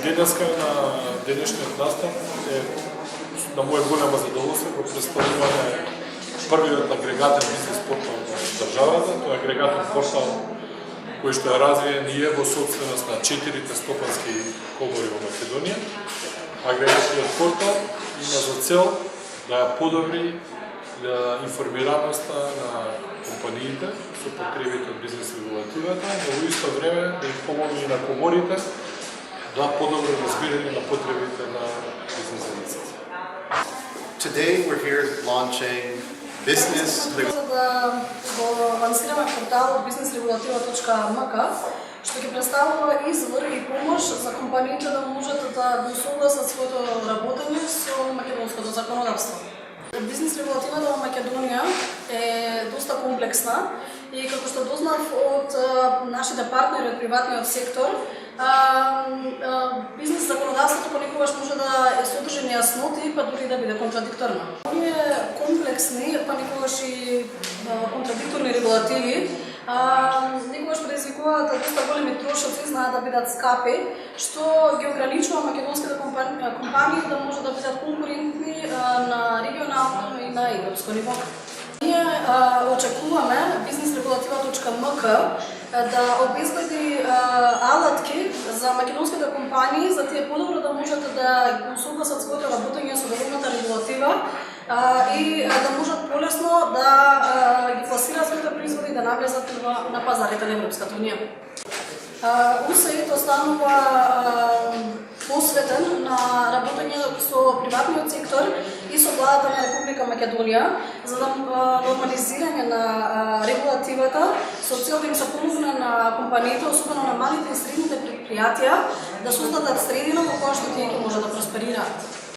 Денеска на денешниот настан е на моје големо задоволство го представуваме првиот агрегатен бизнес портал на државата. Тоа е агрегатен портал кој што е развиен и е во собственост на 4 стопански комори во Македонија. Агрегатниот портал има за цел да ја подобри информираноста на компаниите со потребите од бизнес регулативата, но во исто време да им помогне и на коморите да подобро разбирање на потребите на бизнесовиците. Today we're here launching business. За да го лансираме порталот businessregulativa.mk, што ќе представува извор и помош за компаниите да можат да го согласат своето работење со македонското законодавство. Бизнес регулативата во Македонија е доста комплексна и како што дознав од нашите партнери од приватниот сектор, бизнес законодавството понекогаш може да содржи нејасноти, па дури да биде контрадикторно. Овие комплексни, па некогаш и контрадикторни регулативи некогаш предизвикуваат доста големи трошоци, знаат да бидат скапи, што ги ограничува македонските компании да може да бидат конкурентни на регионално и на европско ниво. Ние очекуваме businessregulativa.mk да обезбеди алатки за македонските компании, за тие подобро да можат да го согласат своето работење со валидната регулатива и да можат полесно да ги пласираат своите производи и да навлезат на пазарите на Европската унија. УСАИД останува посветен на работење со приватниот сектор и со владата на Република Македонија за да нормализирање на регулативата со цел да им се помогне на компаниите, особено на малите и средните предпријатија, да создадат средина во која што тие ќе може да просперираат.